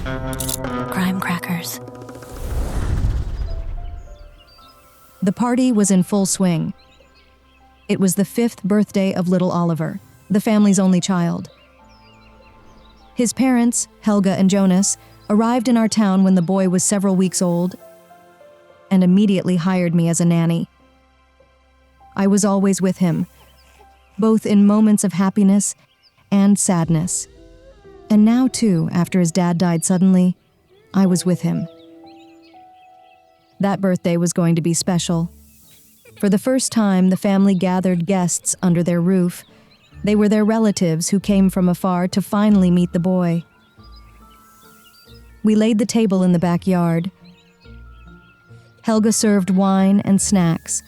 Crime crackers. The party was in full swing. It was the 5th birthday of little Oliver, the family's only child. His parents, Helga and Jonas, arrived in our town when the boy was several weeks old and immediately hired me as a nanny. I was always with him, both in moments of happiness and sadness. And now, too, after his dad died suddenly, I was with him. That birthday was going to be special. For the first time, the family gathered guests under their roof. They were their relatives who came from afar to finally meet the boy. We laid the table in the backyard. Helga served wine and snacks.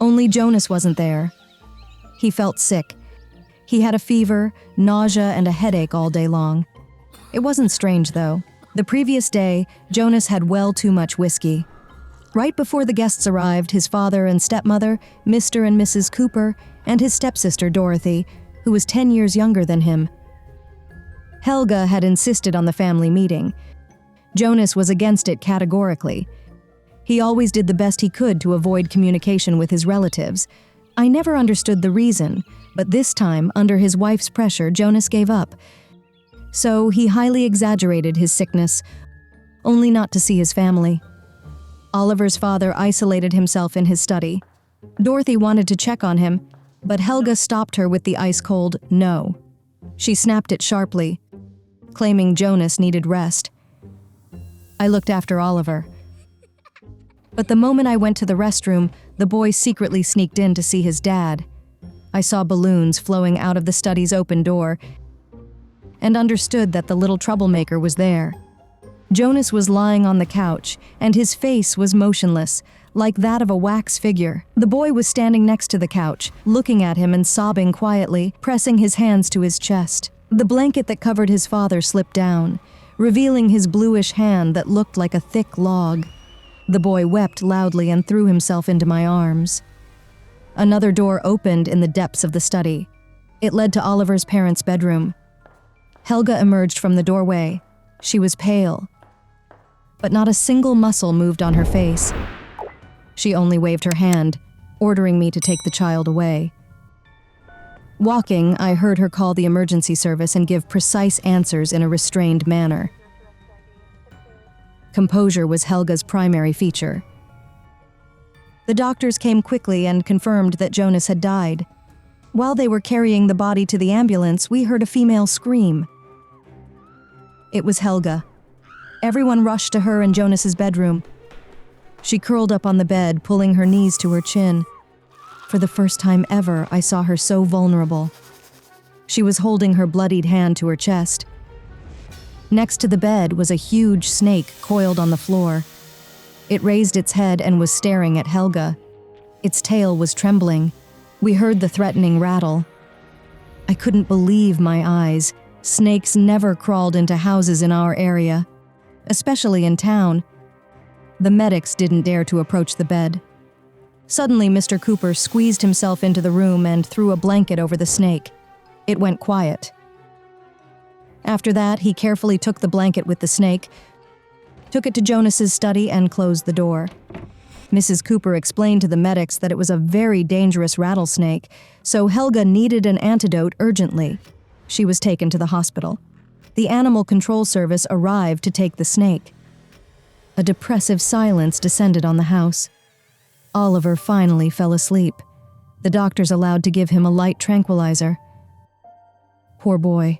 Only Jonas wasn't there. He felt sick. He had a fever, nausea, and a headache all day long. It wasn't strange, though. The previous day, Jonas had well too much whiskey. Right before the guests arrived, his father and stepmother, Mr. and Mrs. Cooper, and his stepsister, Dorothy, who was 10 years younger than him. Helga had insisted on the family meeting. Jonas was against it categorically. He always did the best he could to avoid communication with his relatives. I never understood the reason, but this time, under his wife's pressure, Jonas gave up. So he highly exaggerated his sickness, only not to see his family. Oliver's father isolated himself in his study. Dorothy wanted to check on him, but Helga stopped her with the ice-cold no. She snapped it sharply, claiming Jonas needed rest. I looked after Oliver. But the moment I went to the restroom, the boy secretly sneaked in to see his dad. I saw balloons flowing out of the study's open door and understood that the little troublemaker was there. Jonas was lying on the couch, and his face was motionless, like that of a wax figure. The boy was standing next to the couch, looking at him and sobbing quietly, pressing his hands to his chest. The blanket that covered his father slipped down, revealing his bluish hand that looked like a thick log. The boy wept loudly and threw himself into my arms. Another door opened in the depths of the study. It led to Oliver's parents' bedroom. Helga emerged from the doorway. She was pale, but not a single muscle moved on her face. She only waved her hand, ordering me to take the child away. Walking, I heard her call the emergency service and give precise answers in a restrained manner. Composure was Helga's primary feature. The doctors came quickly and confirmed that Jonas had died. While they were carrying the body to the ambulance, we heard a female scream. It was Helga. Everyone rushed to her in Jonas's bedroom. She curled up on the bed, pulling her knees to her chin. For the first time ever, I saw her so vulnerable. She was holding her bloodied hand to her chest. Next to the bed was a huge snake coiled on the floor. It raised its head and was staring at Helga. Its tail was trembling. We heard the threatening rattle. I couldn't believe my eyes. Snakes never crawled into houses in our area, especially in town. The medics didn't dare to approach the bed. Suddenly, Mr. Cooper squeezed himself into the room and threw a blanket over the snake. It went quiet. After that, he carefully took the blanket with the snake, took it to Jonas's study, and closed the door. Mrs. Cooper explained to the medics that it was a very dangerous rattlesnake, so Helga needed an antidote urgently. She was taken to the hospital. The animal control service arrived to take the snake. A depressive silence descended on the house. Oliver finally fell asleep. The doctors allowed to give him a light tranquilizer. Poor boy.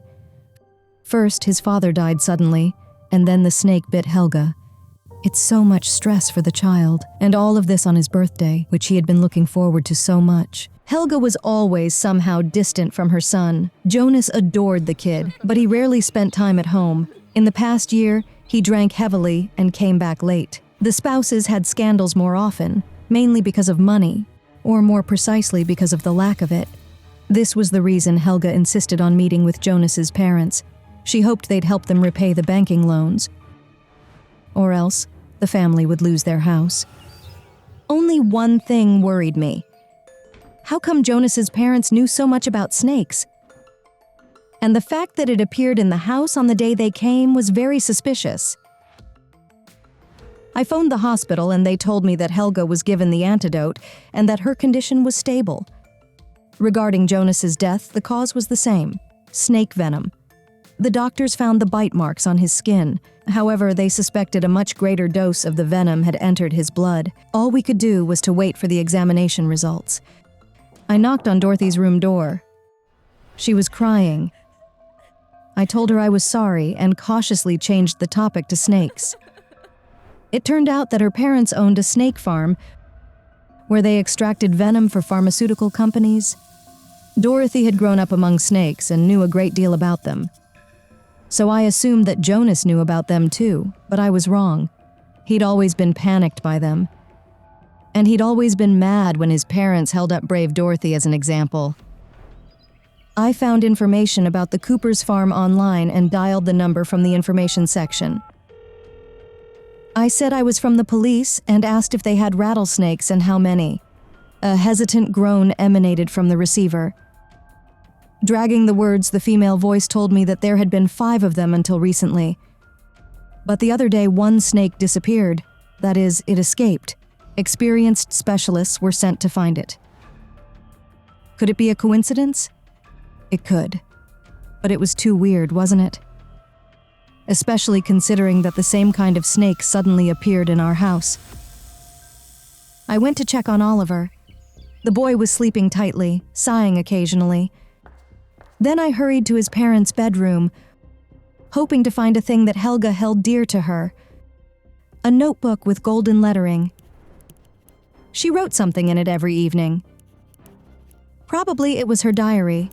First, his father died suddenly, and then the snake bit Helga. It's so much stress for the child, and all of this on his birthday, which he had been looking forward to so much. Helga was always somehow distant from her son. Jonas adored the kid, but he rarely spent time at home. In the past year, he drank heavily and came back late. The spouses had scandals more often, mainly because of money, or more precisely because of the lack of it. This was the reason Helga insisted on meeting with Jonas's parents. She hoped they'd help them repay the banking loans. Or else, the family would lose their house. Only one thing worried me. How come Jonas's parents knew so much about snakes? and the fact that it appeared in the house on the day they came was very suspicious. I phoned the hospital and they told me that Helga was given the antidote and that her condition was stable. Regarding Jonas's death, the cause was the same: snake venom. The doctors found the bite marks on his skin. However, they suspected a much greater dose of the venom had entered his blood. All we could do was to wait for the examination results. I knocked on Dorothy's room door. She was crying. I told her I was sorry and cautiously changed the topic to snakes. It turned out that her parents owned a snake farm where they extracted venom for pharmaceutical companies. Dorothy had grown up among snakes and knew a great deal about them. So I assumed that Jonas knew about them too, but I was wrong. He'd always been panicked by them. And he'd always been mad when his parents held up brave Dorothy as an example. I found information about the Cooper's farm online and dialed the number from the information section. I said I was from the police and asked if they had rattlesnakes and how many. A hesitant groan emanated from the receiver. Dragging the words, the female voice told me that there had been 5 of them until recently. But the other day, one snake disappeared. That is, it escaped. Experienced specialists were sent to find it. Could it be a coincidence? It could. But it was too weird, wasn't it? Especially considering that the same kind of snake suddenly appeared in our house. I went to check on Oliver. The boy was sleeping tightly, sighing occasionally. Then I hurried to his parents' bedroom, hoping to find a thing that Helga held dear to her: a notebook with golden lettering. She wrote something in it every evening. Probably it was her diary.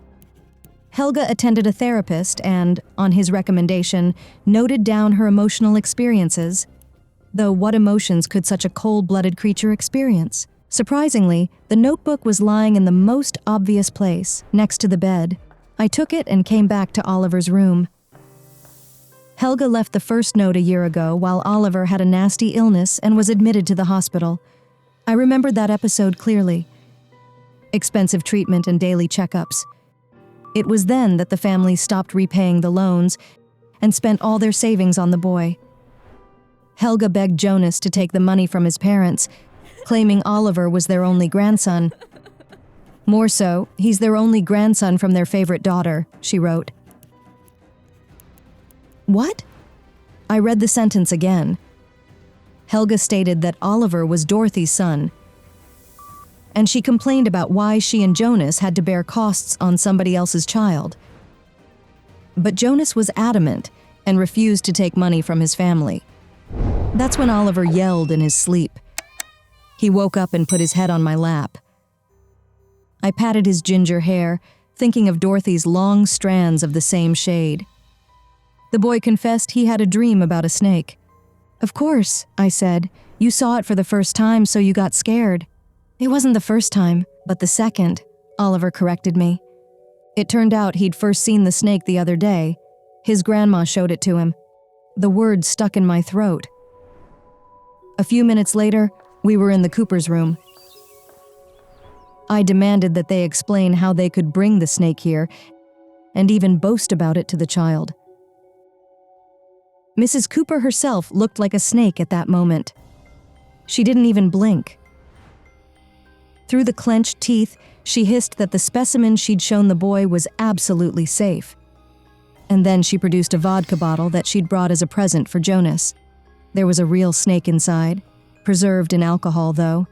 Helga attended a therapist and, on his recommendation, noted down her emotional experiences. Though what emotions could such a cold-blooded creature experience? Surprisingly, the notebook was lying in the most obvious place, next to the bed. I took it and came back to Oliver's room. Helga left the first note a year ago while Oliver had a nasty illness and was admitted to the hospital. I remembered that episode clearly. Expensive treatment and daily checkups. It was then that the family stopped repaying the loans and spent all their savings on the boy. Helga begged Jonas to take the money from his parents, claiming Oliver was their only grandson. More so, he's their only grandson from their favorite daughter, she wrote. What? I read the sentence again. Helga stated that Oliver was Dorothy's son, and she complained about why she and Jonas had to bear costs on somebody else's child. But Jonas was adamant and refused to take money from his family. That's when Oliver yelled in his sleep. He woke up and put his head on my lap. I patted his ginger hair, thinking of Dorothy's long strands of the same shade. The boy confessed he had a dream about a snake. Of course, I said. You saw it for the first time, so you got scared. It wasn't the first time, but the second, Oliver corrected me. It turned out he'd first seen the snake the other day. His grandma showed it to him. The word stuck in my throat. A few minutes later, we were in the Cooper's room. I demanded that they explain how they could bring the snake here and even boast about it to the child. Mrs. Cooper herself looked like a snake at that moment. She didn't even blink. Through the clenched teeth, she hissed that the specimen she'd shown the boy was absolutely safe. And then she produced a vodka bottle that she'd brought as a present for Jonas. There was a real snake inside, preserved in alcohol though.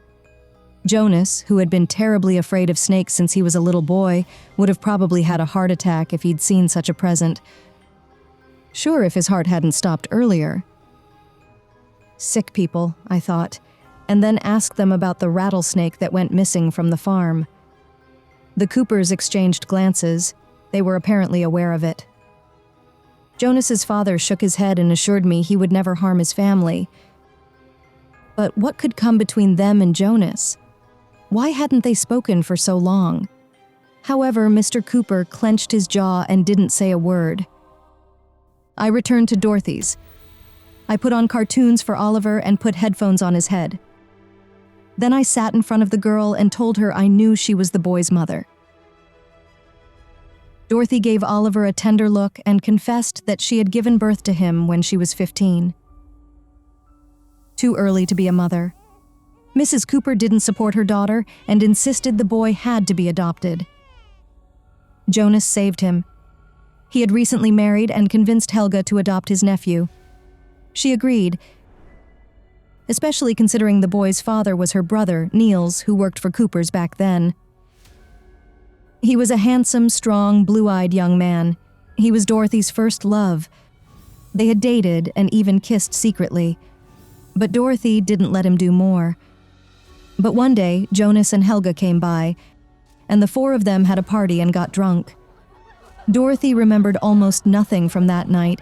Jonas, who had been terribly afraid of snakes since he was a little boy, would have probably had a heart attack if he'd seen such a present. Sure, if his heart hadn't stopped earlier. Sick people, I thought, and then asked them about the rattlesnake that went missing from the farm. The Coopers exchanged glances. They were apparently aware of it. Jonas's father shook his head and assured me he would never harm his family. But what could come between them and Jonas? Why hadn't they spoken for so long? However, Mr. Cooper clenched his jaw and didn't say a word. I returned to Dorothy's. I put on cartoons for Oliver and put headphones on his head. Then I sat in front of the girl and told her I knew she was the boy's mother. Dorothy gave Oliver a tender look and confessed that she had given birth to him when she was 15. Too early to be a mother. Mrs. Cooper didn't support her daughter and insisted the boy had to be adopted. Jonas saved him. He had recently married and convinced Helga to adopt his nephew. She agreed, especially considering the boy's father was her brother, Niels, who worked for Cooper's back then. He was a handsome, strong, blue-eyed young man. He was Dorothy's first love. They had dated and even kissed secretly, but Dorothy didn't let him do more. But one day, Jonas and Helga came by, and the four of them had a party and got drunk. Dorothy remembered almost nothing from that night,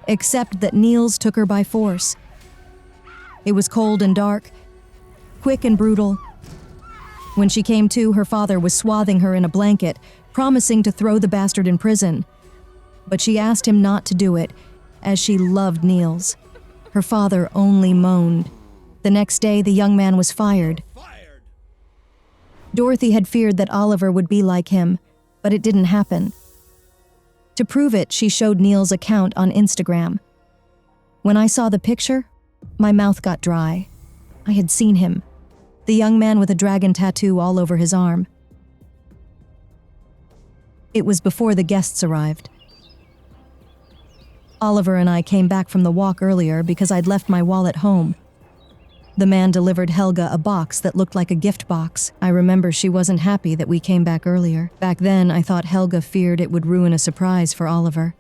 except that Niels took her by force. It was cold and dark, quick and brutal. When she came to, her father was swathing her in a blanket, promising to throw the bastard in prison. But she asked him not to do it, as she loved Niels. Her father only moaned. The next day, the young man was fired. Dorothy had feared that Oliver would be like him, but it didn't happen. To prove it, she showed Niels' account on Instagram. When I saw the picture, my mouth got dry. I had seen him, the young man with a dragon tattoo all over his arm. It was before the guests arrived. Oliver and I came back from the walk earlier because I'd left my wallet home. The man delivered Helga a box that looked like a gift box. I remember she wasn't happy that we came back earlier. Back then, I thought Helga feared it would ruin a surprise for Oliver.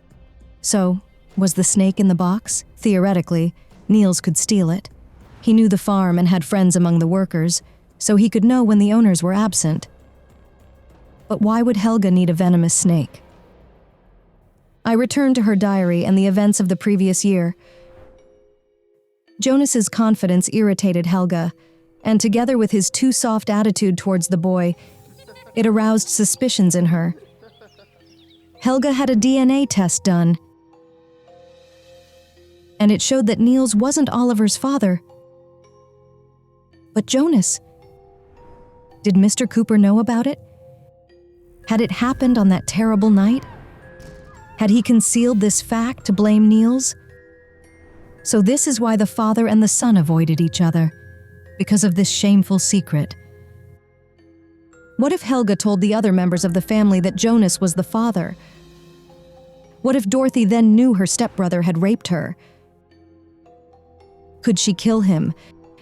So, was the snake in the box? Theoretically, Niels could steal it. He knew the farm and had friends among the workers, so he could know when the owners were absent. But why would Helga need a venomous snake? I returned to her diary and the events of the previous year. Jonas's confidence irritated Helga, and together with his too soft attitude towards the boy, it aroused suspicions in her. Helga had a DNA test done, and it showed that Niels wasn't Oliver's father. But Jonas, did Mr. Cooper know about it? Had it happened on that terrible night? Had he concealed this fact to blame Niels? So this is why the father and the son avoided each other, because of this shameful secret. What if Helga told the other members of the family that Jonas was the father? What if Dorothy then knew her stepbrother had raped her? Could she kill him?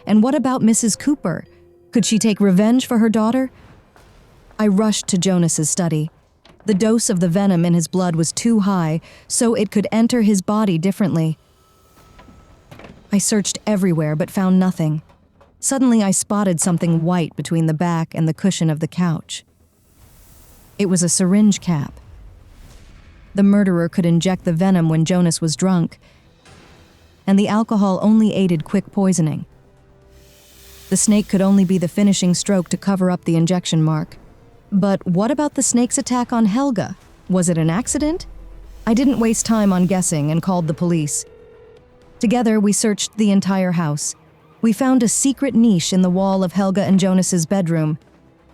And what about Mrs. Cooper? Could she take revenge for her daughter? I rushed to Jonas's study. The dose of the venom in his blood was too high, so it could enter his body differently. I searched everywhere but found nothing. Suddenly I spotted something white between the back and the cushion of the couch. It was a syringe cap. The murderer could inject the venom when Jonas was drunk, and the alcohol only aided quick poisoning. The snake could only be the finishing stroke to cover up the injection mark. But what about the snake's attack on Helga? Was it an accident? I didn't waste time on guessing and called the police. Together, we searched the entire house. We found a secret niche in the wall of Helga and Jonas's bedroom.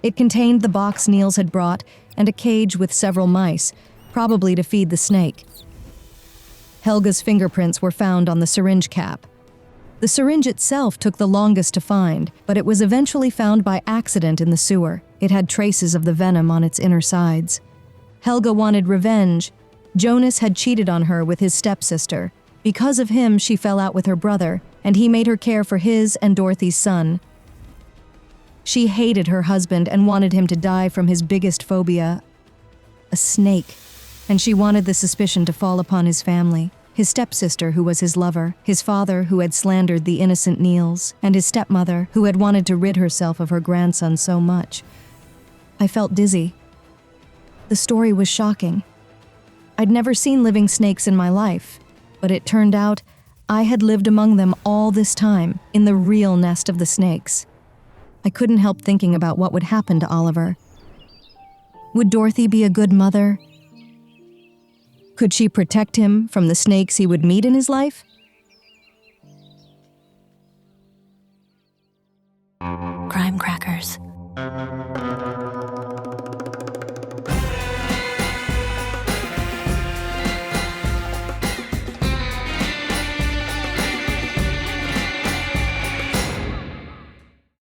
It contained the box Niels had brought and a cage with several mice, probably to feed the snake. Helga's fingerprints were found on the syringe cap. The syringe itself took the longest to find, but it was eventually found by accident in the sewer. It had traces of the venom on its inner sides. Helga wanted revenge. Jonas had cheated on her with his stepsister. Because of him, she fell out with her brother, and he made her care for his and Dorothy's son. She hated her husband and wanted him to die from his biggest phobia, a snake, and she wanted the suspicion to fall upon his family. His stepsister, who was his lover, his father, who had slandered the innocent Niels, and his stepmother, who had wanted to rid herself of her grandson so much. I felt dizzy. The story was shocking. I'd never seen living snakes in my life, but it turned out I had lived among them all this time, in the real nest of the snakes. I couldn't help thinking about what would happen to Oliver. Would Dorothy be a good mother? Could she protect him from the snakes he would meet in his life? Crime Crackers.